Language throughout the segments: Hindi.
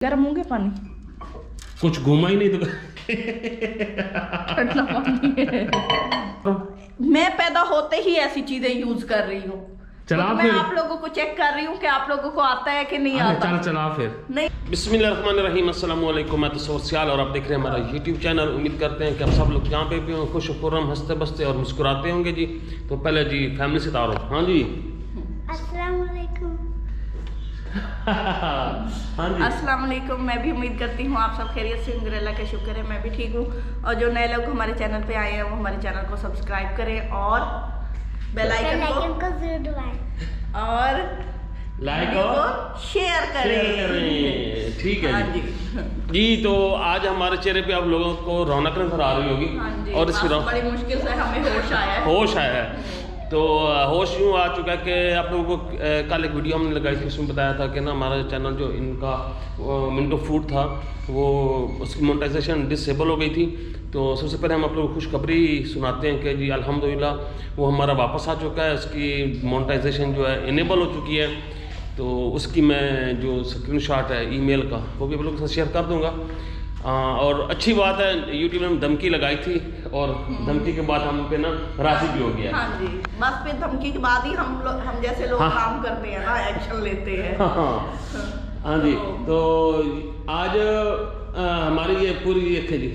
गर्म होंगे पानी कुछ घूमा ही नहीं तो ठंडा पानी है। मैं पैदा होते ही ऐसी चीजें यूज कर रही हूँ। चला तो फिर मैं आप लोगों को चेक कर रही हूँ कि आप लोगों को आता है कि नहीं आता। चला फिर नहीं। बिस्मिल्लाहिर्रहमानिर्रहीम, अस्सलाम वालेकुम। मैं तो सोर्सियाल और आप देख रहे हैं हमारा यूट्यूब चैनल। उम्मीद करते हैं कि आप सब लोग जहाँ पे भी हों खुश खुर्रम हंसते बसते और मुस्कुराते होंगे जी। तो पहले जी फैमिली से तारुफ। हाँ जी अस्सलाम वालेकुम। हाँ जी अस्सलाम वालेकुम। मैं भी उम्मीद करती हूँ आप सब खैरियत से होंगे। अल्लाह का शुक्र है मैं भी ठीक हूँ। और जो नए लोग हमारे चैनल पे आए हैं वो हमारे चैनल को सब्सक्राइब करें और बेल आइकन को जरूर दबाएं और लाइक वीडियो और को शेयर करें। ठीक है हाँ जी। जी। जी तो आज हमारे चेहरे पे आप लोगों को रौनक नजर आ रही होगी। हाँ जी। और इसकी बड़ी मुश्किल से हमें होश आया है। होश आया है। तो होश यूँ आ चुका है कि आप लोगों को कल एक वीडियो हमने लगाई थी, उसमें बताया था कि ना हमारा चैनल जो इनका मिंटो फूड था वो उसकी मोनेटाइजेशन डिसेबल हो गई थी। तो सबसे पहले हम आप लोगों को खुशखबरी सुनाते हैं कि जी अल्हम्दुलिल्लाह वो हमारा वापस आ चुका है। उसकी मोनेटाइजेशन जो है इनेबल हो चुकी है। तो उसकी मैं जो स्क्रीनशॉट है ईमेल का वो भी आप लोगों के साथ शेयर कर दूँगा। और अच्छी बात है यूट्यूब ने धमकी लगाई थी और धमकी के बाद हम पे ना राजी भी हो गया। हाँ जी। बस फिर धमकी के बाद ही हम जैसे लोग हाँ। काम करते हैं ना, एक्शन लेते हैं। हाँ जी। तो आज हमारी ये पूरी ये थे जी,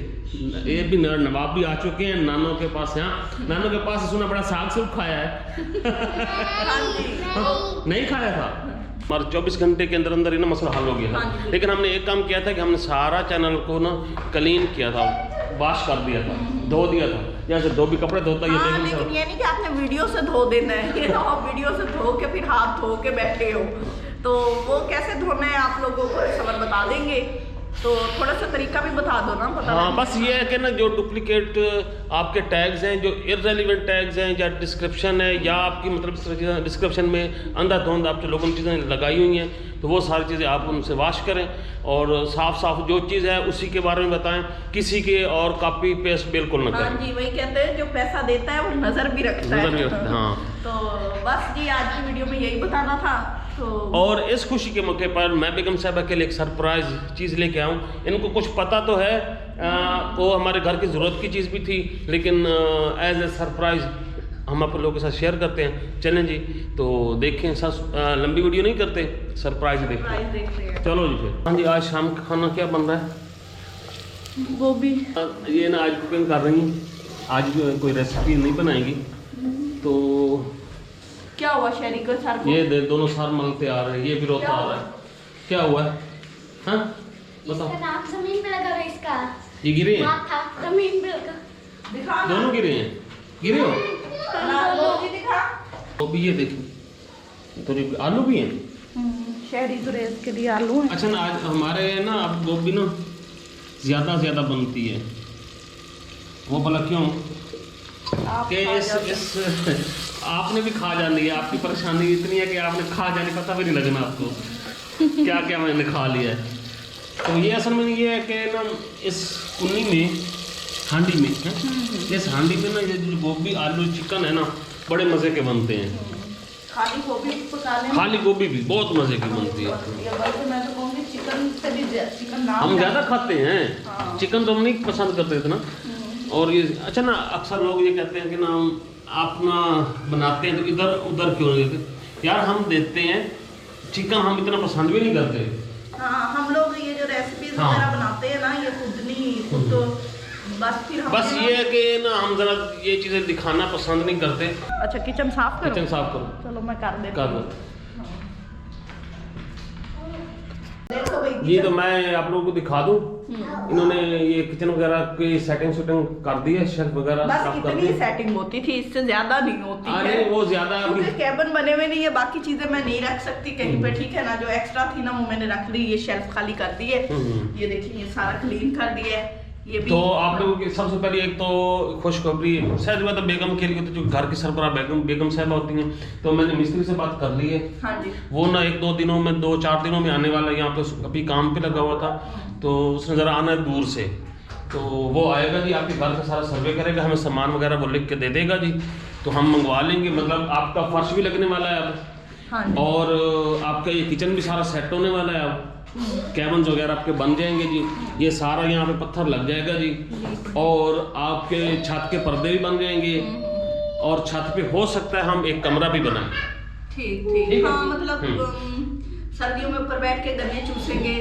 ये भी नवाब भी आ चुके हैं नानों के पास। यहाँ नानों के पास सुना बड़ा साग सूप खाया है। हाँ जी। नहीं खाया था। हमारे 24 घंटे के अंदर अंदर ही ना मसला हल हो गया था। हाँ जी। लेकिन हमने एक काम किया था कि हमने सारा चैनल को ना क्लीन किया था, वॉश कर दिया था, धो दिया था। जैसे धोबी कपड़े धोता है हाँ, ये लेकिन ये नहीं कि आपने वीडियो से धो देना है। ये तो आप वीडियो से धो के फिर हाथ धो के बैठे हो, तो वो कैसे धोना है आप लोगों को सबर बता देंगे। तो थोड़ा सा तरीका भी बता दो ना। पता हाँ नहीं। बस ये है कि ना जो डुप्लीकेट आपके टैग्स हैं, जो इररेलेवेंट टैग्स हैं या डिस्क्रिप्शन है या आपकी मतलब डिस्क्रिप्शन में अंधाधुंध आप जो लोगों ने चीज़ें लगाई हुई हैं, तो वो सारी चीज़ें आप उनसे वाश करें और साफ साफ जो चीज़ है उसी के बारे में बताएं। किसी के और कॉपी पेस्ट बिल्कुल ना हाँ करें। जी, वही कहते हैं जो पैसा देता है वो नजर भी रखता है। नजर भी रखता है, हाँ। तो बस जी आज की वीडियो में यही बताना था। तो और इस खुशी के मौके पर मैं बेगम साहिबा के लिए एक सरप्राइज चीज़ लेके आऊँ। इनको कुछ पता तो है, वो हमारे घर की ज़रूरत की चीज़ भी थी, लेकिन एज ए सरप्राइज हम आप लोगों के साथ शेयर करते हैं। चलें जी, तो देखें लंबी वीडियो नहीं करते, सरप्राइज देखते हैं। देखते हैं। चलो जी फिर। हाँ जी, आज शाम का खाना क्या बन रहा है? गोभी। ये ना आज कुकिंग कर रही हैं, आज कोई रेसिपी नहीं बनाएंगी। तो क्या हुआ शहरी को सर को? ये दोनों सार मलते आ रहे हैं, ये भी रोता आ रहा है। क्या हुआ है? हाँ बताओ। इसका नाम जमीन पे लगा है। इसका ये गिरे हैं? माथा जमीन पे लगा। दिखा ना। दोनों गिरे हैं? गिरे हो? ना, गोभी दिखा। वो भी ये देखो, तो आलू भी हैं। शहरी गुरेज के लिए आलू हैं। अच्छा ना, आज हमारे ना अब गोभी ना ज़्यादा बनती है। वो भला क्यों? आप कि खा जाते इस आपने भी खा जानी है। आपकी परेशानी इतनी है कि आपने खा जानी, पता भी नहीं लगना आपको क्या क्या मैंने खा लिया है। तो ये असल में ये है कि ना इस कुन्नी में हांडी में इस हांडी में ना ये जो गोभी आलू चिकन है ना बड़े मज़े के बनते हैं। खाली गोभी पकाने में। खाली गोभी भी बहुत मज़े की बनती है। ये बल्कि मैं तो कहूँगी चिकन से भी चिकन नाम हम ज़्यादा है। खाते हैं हाँ। चिकन, तो हम नहीं पसंद करते इतना। और ये अच्छा ना अक्सर लोग ये कहते हैं कि ना आप ना बनाते हैं तो इधर उधर क्यों नहीं देते। यार हम देते हैं चिकन, हम इतना पसंद भी नहीं करते। हाँ, हम लोग ये जो रेसिपीज हाँ। वगैरह बनाते हैं ना ये खुद तो बस फिर हम बस ये है कि ना हम जरा ये चीज़ें दिखाना पसंद नहीं करते। अच्छा किचन साफ करो। किचन साफ करो। चलो मैं कर देती कर हूँ। दो। देखो भाई ये तो किचन- मैं आप लोगों को दिखा दूं। इन्होंने ये किचन वगैरह की सेटिंग कर दी है, शेल्फ वगैरह बस साफ कर इतनी दी। सेटिंग होती थी, इससे ज्यादा नहीं होती है। अरे वो ज्यादा अभी क्योंकि कैबिन बने हुए नहीं है, बाकी चीजें मैं नहीं रख सकती कहीं पे, ठीक है ना। जो एक्स्ट्रा थी ना वो मैंने रख ली, ये शेल्फ खाली कर दी है। ये देखिए ये सारा क्लीन कर दिया है। ये भी तो आप लोगों की सबसे पहले एक तो खुशखबरी शायद बात बेगम के लिए, तो जो घर की सरबराह बेगम साहिबा होती हैं, तो मैंने मिस्त्री से बात कर ली है। हाँ जी। वो ना 1-2 दिनों में 2-4 दिनों में आने वाला है। यहाँ पे अभी काम पे लगा हुआ था, तो उसने ज़रा आना है दूर से। तो वो आएगा जी, आपके घर का सारा सर्वे करेगा, हमें सामान वगैरह वो लिख के दे देगा जी। तो हम मंगवा लेंगे, मतलब आपका फर्श भी लगने वाला है अब। हाँ जी। और आपका ये किचन भी सारा सेट होने वाला है अब। कैबिन्स वगैरह आपके बन जाएंगे जी। ये सारा यहाँ पे पत्थर लग जाएगा जी, और आपके छत के पर्दे भी बन जाएंगे, और छत पे हो सकता है हम एक कमरा भी बनाएं। ठीक ठीक। हाँ मतलब सर्दियों में ऊपर बैठ के गन्ने चूसेंगे,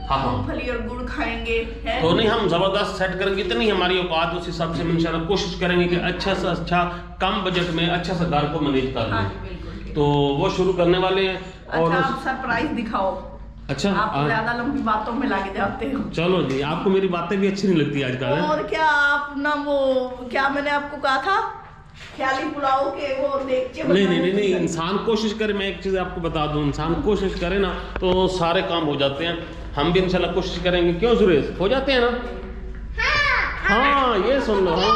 हाँ। मूंगफली और गुड़ खाएंगे, है? तो नहीं, हम जबरदस्त सेट करेंगे, इतनी हमारी औकात, उस हिसाब से इंशाल्लाह कोशिश करेंगे कि अच्छा से अच्छा कम बजट में अच्छा सा घर को मैनेज कर हाँ लें। जी, बिल्कुल। तो वो शुरू करने वाले हैं। और अच्छा, आप सरप्राइज दिखाओ। अच्छा, आप ज्यादा लंबी बातों में लगे जाते हो। चलो जी, आपको मेरी बातें भी अच्छी नहीं लगती आजकल। और क्या, आप ना वो क्या मैंने आपको कहा था, ख्याली पुलाव के वो देख नहीं, इंसान कोशिश करे, मैं एक चीज़ आपको बता दूं, इंसान कोशिश करे ना तो सारे काम हो जाते हैं। हम भी इंशाल्लाह कोशिश करेंगे, क्यों सुरेश, हो जाते हैं ना? हाँ, ये सुन लो। हाँ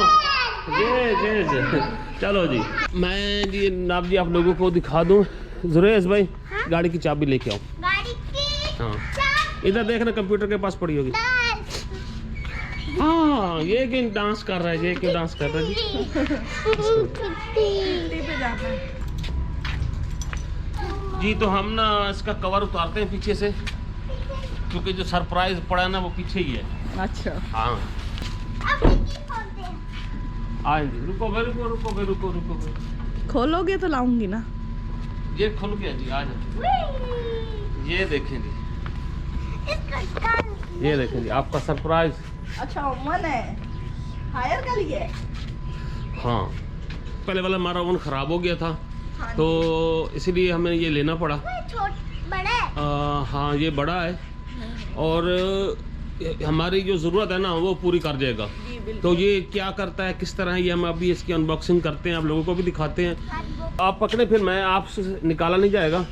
जी। चलो जी, मैं जी नाब जी आप लोगों को दिखा दूं। सुरेश भाई, गाड़ी की चाबी लेके आओ। गाड़ी की हाँ, इधर देखना, कंप्यूटर के पास पड़ी होगी। हाँ, ये क्यों डांस कर रहा है, ये क्यों डांस कर रहा है जी? पे जाना है। जी तो हम ना इसका कवर उतारते हैं पीछे से, क्योंकि जो सरप्राइज पड़ा है ना वो पीछे ही है। अच्छा, हाँ, अब की खोलते हैं। आएंगे, रुको। खोलोगे तो लाऊंगी ना। ये खुल गया जी, आ जाओ। ये देखें जी, ये देखें जी, आपका सरप्राइज। अच्छा, ओवन है, हायर का लिए। हाँ, पहले वाला हमारा ओवन ख़राब हो गया था, हाँ तो इसीलिए हमें ये लेना पड़ा। बड़ा है। हाँ, ये बड़ा है, और हमारी जो ज़रूरत है ना वो पूरी कर जाएगा। जी बिल्कुल। तो ये क्या करता है, किस तरह है, ये हम अभी इसकी अनबॉक्सिंग करते हैं, आप लोगों को भी दिखाते हैं। आप पकड़े, फिर मैं आपसे निकाला नहीं जाएगा,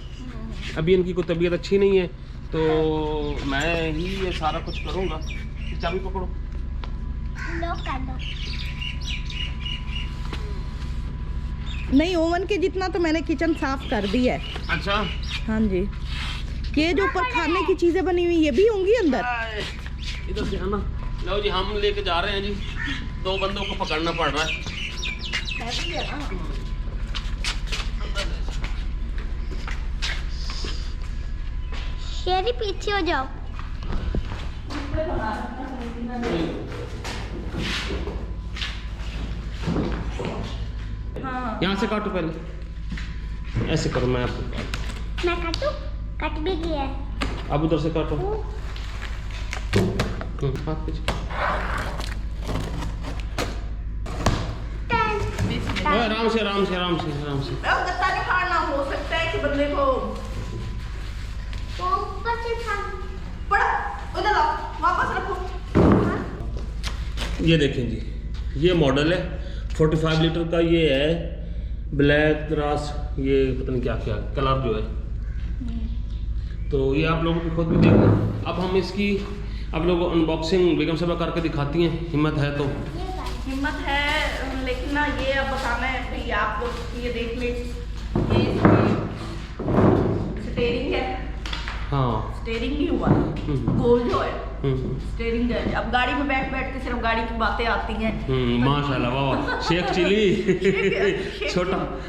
अभी इनकी कोई तबीयत अच्छी नहीं है, तो मैं ही ये सारा कुछ करूँगा। चाबी पकड़ो। लो कर दो। नहीं, ओवन के जितना तो मैंने किचन साफ कर दी है। अच्छा, हाँ जी। ये जो ऊपर खाने की चीजें बनी हुई ये भी होंगी अंदर। इधर से आना। लो जी, हम लेके जा रहे हैं जी, 2 बंदों को पकड़ना पड़ रहा है। शेरी पीछे हो जाओ। हाँ। यहाँ से काटो, पहले ऐसे करो, मैं आपको काटूं। मैं काटूं? कट भी गया है। अब उधर से काटो। हाथ पीछे। आराम से। गत्ता नहीं फाड़ना, हो सकता है कि बंदे को ऊपर से पड़ा। उधर आओ, वापस रखो। ये देखें जी, ये मॉडल है 45 लीटर का, ये है ब्लैक ग्रास, ये पता नहीं क्या कलर जो है। तो ये आप लोगों को खुद भी देखना। अब हम इसकी आप लोगों को अनबॉक्सिंग बेगम साहब करके दिखाती हैं, हिम्मत है तो। हिम्मत है, लेकिन ना ये अब बताना है भाई, आप लोग ये देख ले, ये स्टेयरिंग है। हाँ, स्टेयरिंग नहीं हुआ, गोल जो है स्टेयरिंग है। अब गाड़ी में बैठ के सिर्फ गाड़ी की बातें आती हैं। माशाल्लाह, वाह, शेख चिली।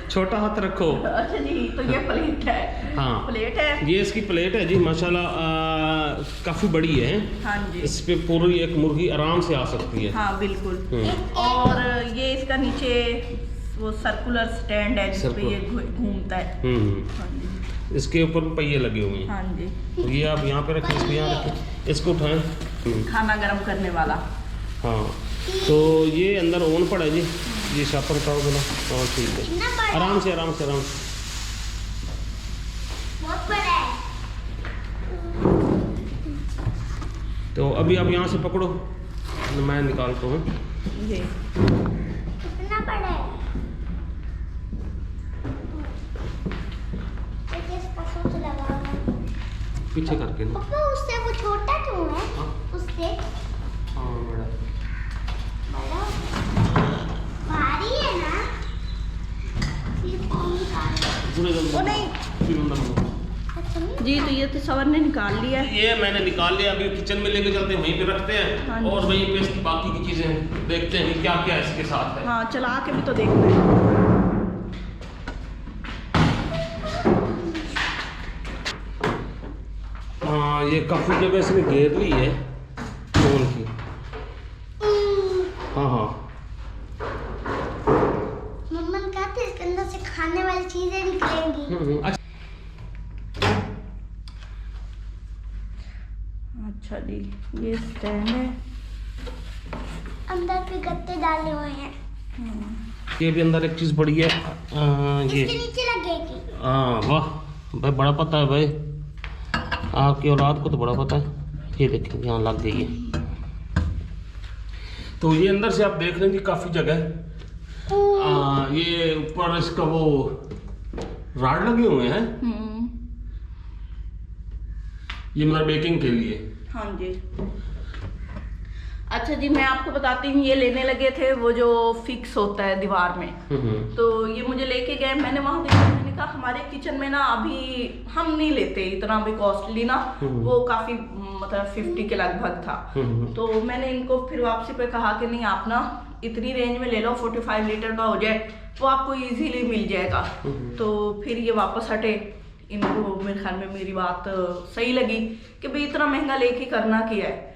छोटा हाथ रखो। अच्छा जी, तो ये प्लेट है। हाँ, प्लेट है, ये इसकी प्लेट है जी, माशाल्लाह काफ़ी बड़ी है। हाँ जी। इस पे पूरी एक मुर्गी आराम से आ सकती है। हाँ बिल्कुल। और ये इसका नीचे वो सर्कुलर स्टैंड है जिस पे ये घूमता है। हाँ जी। इसके ऊपर पहिए लगे हुए हैं। हाँ जी। तो ये आप यहाँ पे रखें, इसको यहाँ रखें, इसको उठाएं। खाना गर्म करने वाला। हाँ, तो ये अंदर ओवन पड़ा है जी, ये शापर उठाओ बोला। हाँ ठीक है, आराम से। बहुत बड़ा है। तो अभी आप यहाँ से पकड़ो, मैं निकालता हूँ। ये कितना बड़ा है? इसका सोच लगा पीछे करके ना। पापा, उससे वो छोटा क्यों है? हाँ? उससे हाँ, बड़ा बड़ा भारी है ना? ये कौन का? ओ नहीं जी, तो ये तो सवर ने निकाल लिया है। ये मैंने निकाल लिया, अभी किचन में लेके चलते हैं, वहीं पे रखते हैं। हाँ, और वहीं पे इसकी बाकी की चीजें देखते हैं क्या क्या इसके साथ है। हाँ, चला के भी तो देखना है। हाँ, हाँ ये काफ़ी जगह इसने घेर ली है फोन की। हाँ हाँ मम्मा ने कहा था इसके अंदर से खाने वाली चीजें निकलेंगी। अच्छा जी, ये स्टैंड है, अंदर पे गत्ते डाले हुए हैं। ये भी अंदर एक चीज़ पड़ी है ये। इसके नीचे लगेगी। हाँ वाह भाई, बड़ा पता है भाई, आपकी औलाद को तो बड़ा पता है। ये देखिए यहाँ लग गई है। तो ये अंदर से आप देख रहे हैं कि काफ़ी जगह है। ये ऊपर इसका वो राड लगे हुए हैं, ये मेरा बेकिंग के लिए। हाँ जी। अच्छा जी, मैं आपको बताती हूँ, ये लेने लगे थे वो जो फिक्स होता है दीवार में, तो ये मुझे लेके गए। मैंने वहां देखा, मैंने कहा हमारे किचन में ना अभी हम नहीं लेते इतना भी कॉस्टली ना, वो काफी मतलब 50 के लगभग था। तो मैंने इनको फिर वापसी पे कहा कि नहीं, आप ना इतनी रेंज में ले लो, 45 लीटर का हो जाए तो आपको इजीली मिल जाएगा। तो फिर ये वापस हटे। इनको मेरे ख्याल में मेरी बात सही लगी कि भाई इतना महंगा लेके करना क्या है।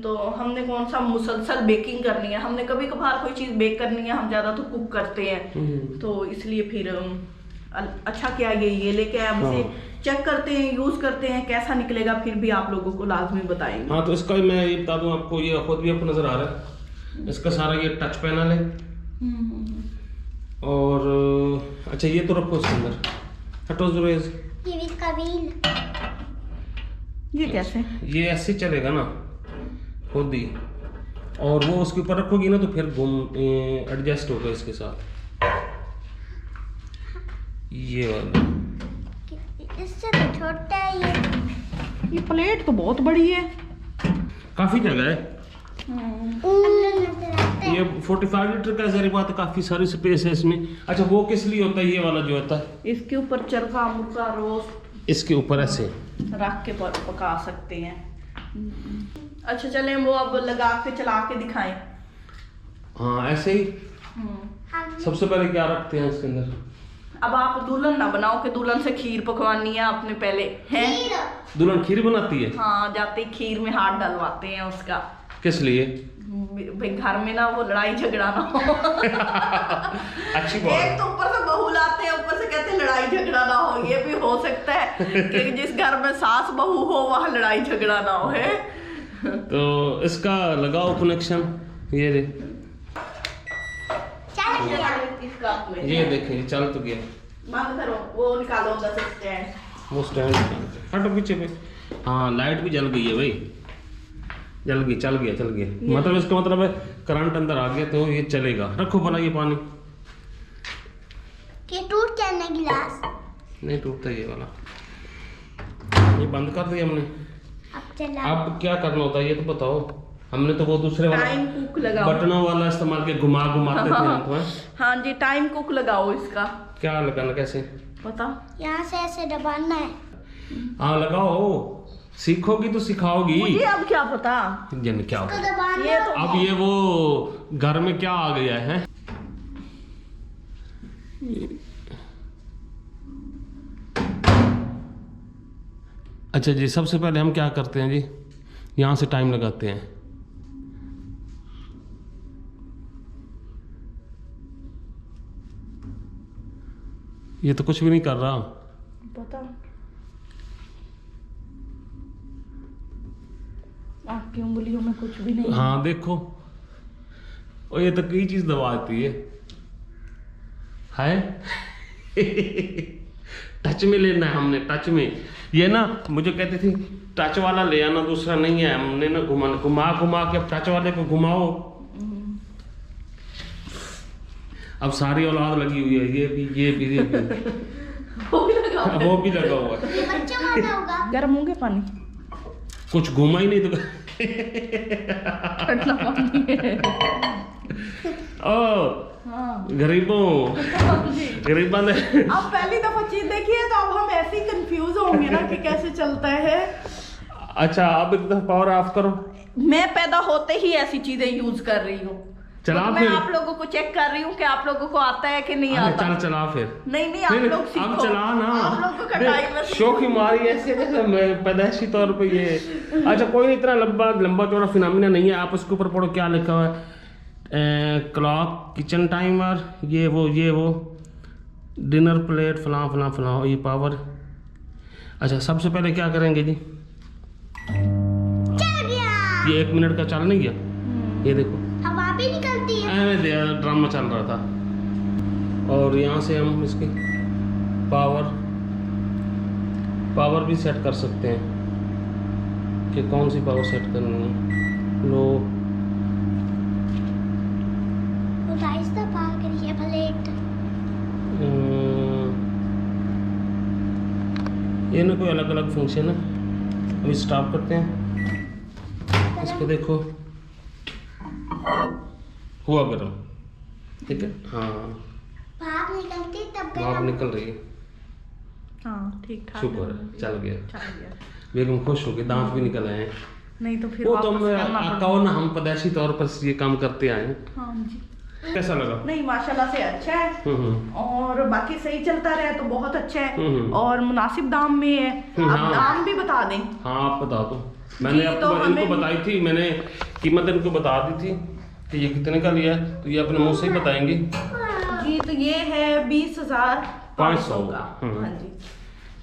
तो हमने कौन सा मुसलसल बेकिंग करनी है, हमने कभी कभार कोई चीज़ बेक करनी है, हम ज़्यादा तो कुक करते हैं। तो इसलिए फिर अच्छा क्या ये लेके आए। अब इसे चेक करते हैं, यूज़ करते हैं, कैसा निकलेगा फिर भी आप लोगों को लाजमी बताएंगे। हाँ तो इसका मैं ये बता दूं आपको, ये खुद भी आपको नज़र आ रहा है, इसका सारा ये टच पैनल है। और अच्छा ये तो रखो इसके अंदर, हटो जरूर। ये भी इसका व्हील। ये कैसे? ये ऐसे चलेगा ना खुद ही, और वो उसके ऊपर रखोगी ना तो फिर घूम एडजस्ट होगा इसके साथ। ये वाला इससे तो छोटा है ये प्लेट तो बहुत बड़ी है, काफी जगह है। अंदर नजर आता है। ये 45 लीटर का जरिए बात, काफी सारी स्पेस है इसमें। अच्छा वो किस लिए होता है, ये वाला जो होता है इसके ऊपर चरखा मुर्गा रोस्ट इसके ऊपर ऐसे रख के पका सकते हैं। अच्छा चलें, वो अब लगा के चला के दिखाएं। हाँ ऐसे ही। सबसे पहले क्या रखते हैं इसके अंदर? अब आप दुल्हन ना बनाओ कि दुल्हन से खीर पकवानी है आपने पहले, है? दुल्हन खीर बनाती है? हाँ, जाते ही खीर में हाथ डलवाते हैं उसका। किस लिए? भाई घर में ना वो लड़ाई झगड़ा ना हो। अच्छी बात। एक तो ऊपर से बहू लाते हैं, ऊपर से कहते हैं लड़ाई झगड़ा ना हो। ये भी हो सकता है कि जिस घर में सास बहू हो वहाँ लड़ाई झगड़ा ना हो, है? तो इसका लगाओ कनेक्शन, ये दे। इसका ये देखें चल तो गया। बंद करो, वो निकालो उधर से स्टैंड। वो स्टैंड हटो पीछे पे। हाँ लाइट भी जल गई है भाई, जल गई, चल गया। मतलब इसका मतलब है करंट अंदर आ गया तो ये चलेगा। रखो भला ये पानी। ये टूट जाए ना गिलास। नहीं टूटता ये वाला। ये बंद कर दिया हमने। अब चला। अब क्या करना होता है ये तो बताओ। हमने तो वो दूसरे वाला टाइम कुक लगाओ, बटनों वाला इस्तेमाल किया, घुमाते थे हम तो। हाँ जी, टाइम कुक लगाओ इसका। क्या लगाना, कैसे पता? यहाँ से ऐसे दबाना है। हाँ लगाओ, सीखोगी तो सिखाओगी। मुझे अब क्या पता जन क्या तो होगा। दबाना। ये तो अब ये वो घर में क्या आ गया है। अच्छा जी, सबसे पहले हम क्या करते हैं जी, यहाँ से टाइम लगाते हैं। ये तो कुछ भी नहीं कर रहा। पता आपकी उंगलियों में कुछ भी नहीं। हाँ देखो, और ये तो कई चीज दबाती है टच में लेना है हमने, टच में। ये ना मुझे कहती थी टच वाला ले आना, दूसरा नहीं है। हमने ना घुमा के अब टच वाले को घुमाओ। अब सारी औलाद लगी हुई है, ये भी वो भी लगाओ। वो भी लगा हुआ है। ये बच्चा वाला होगा। गर्म होंगे पानी, कुछ घुमा ही नहीं तो ठंडा पानी है। ओ हाँ। गरीबों ने अब पहली दफा चीज देखी है तो अब हम ऐसे ही कंफ्यूज होंगे ना कि कैसे चलता है। अच्छा अब एक दफा पावर ऑफ करो। मैं पैदा होते ही ऐसी चीजें यूज कर रही हूँ, चला तो फिर। मैं आप लोगों को चेक कर रही हूँ कि आप लोगों को आता है कि नहीं आता। चल चला फिर। नहीं आप लोग सीखो। अब चला ना। आप लोगों का टाइम है। शौक ही मारी ऐसे जैसे पैदाइशी तौर पे ये। अच्छा कोई नहीं, इतना लंबा चौड़ा फिनोमिना नहीं है। आप उसके ऊपर पढ़ो क्या लिखा हुआ है, क्लॉक, किचन टाइमर, ये वो डिनर प्लेट, फलां फलां फलां, ये पावर। अच्छा सबसे पहले क्या करेंगे जी, चल गया। ये 1 मिनट का चल नहीं गया, ये देखो हवा भी निकलती है। ऐਵੇਂ ड्रामा चल रहा था। और यहाँ से हम इसकी पावर भी सेट कर सकते हैं कि कौन सी पावर सेट करनी है। लो राइस तो पा करिए प्लेट। ये ना कोई अलग अलग फंक्शन है। अभी स्टॉप करते हैं, इसको देखो हुआ गरम, ठीक है। हाँ भाप निकलती तब भाप गरम। निकल रही है, हाँ ठीक ठाक। शुक्र है, चल गया। चल गया। बेगम खुश हो गई, दांत भी निकल आए हैं। नहीं तो फिर वो तो वापस करना पड़ता। कहो ना, हम पैदाइशी तौर पर ये काम करते आए हैं। हाँ जी। कैसा लगा? नहीं माशाल्लाह से अच्छा है। और बाकी सही चलता रहे तो बहुत अच्छा है। और मुनासिब दाम में है। अब हाँ। दाम भी बता दें। हाँ आप बता दो। मैंने जी, आपको तो इनको हमें- बताई थी, मैंने कीमत इनको बता दी थी कि ये कितने का लिया है, तो ये अपने मुंह से ही बताएंगे। जी तो ये है 20,500 का। हाँ जी,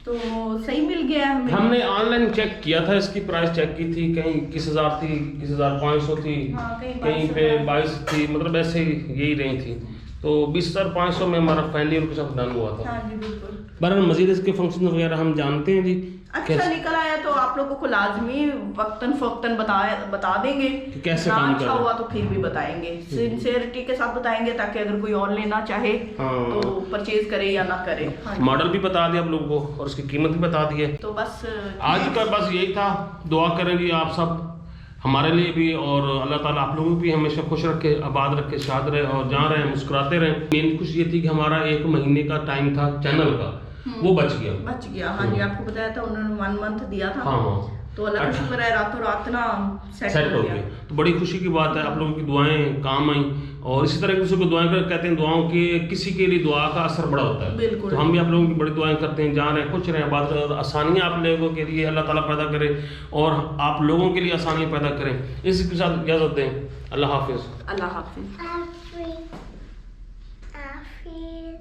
तो सही मिल गया है हमें। हमने ऑनलाइन चेक किया था, इसकी प्राइस चेक की थी, कहीं 21,000 थी, 21,500 थी, हाँ, कहीं कहीं पे 22 थी, मतलब ऐसे ही यही रही थी। तो 20,500 में हमारा फाइनली उनके साथ डन हुआ था। हाँ जी बिल्कुल। बहरहाल मजीद इसके फंक्शन वगैरह हम जानते हैं जी। अच्छा निकल आया तो आप लोगों को लाजमी वक्तन फक्तन बता देंगे कि कैसे ना काम अच्छा करें। हुआ तो फिर भी बताएंगे, सिंसियरिटी के साथ बताएंगे, ताकि अगर कोई और लेना चाहे हाँ। तो परचेज करे या ना करे। हाँ जी। मॉडल भी बता दिया आप लोगों को और उसकी कीमत भी बता दी है। तो बस आज का बस यही था। दुआ करेंगे आप सब हमारे लिए भी, और अल्लाह ताला आप लोगों को भी हमेशा खुश रखे, आबाद रखे, शाद रहे और जहाँ रहे मुस्कुराते रहे। मेन खुशी ये थी कि हमारा 1 महीने का टाइम था चैनल का, वो बच गया। हाँ जी आपको बताया था उन्होंने 1 मंथ दिया था। हाँ तो अल्लाह का शुक्र है रातों रात ना सेट हो गया। तो बड़ी खुशी की बात है, आप लोगों की दुआएं काम आई। और इसी तरह किसी को दुआएं कहते हैं, दुआओं की किसी के लिए दुआ का असर बड़ा होता है। बिल्कुल। तो हम भी आप लोगों की बड़ी दुआएं करते हैं, जहाँ रहे खुश रहें, बात आसानियाँ आप लोगों के लिए अल्लाह ताला पैदा करे और आप लोगों के लिए आसानियाँ पैदा करें। इसी के साथ इजाज़त दें। अल्लाह हाफिज़। अल्लाह हाफिज़। आफिज।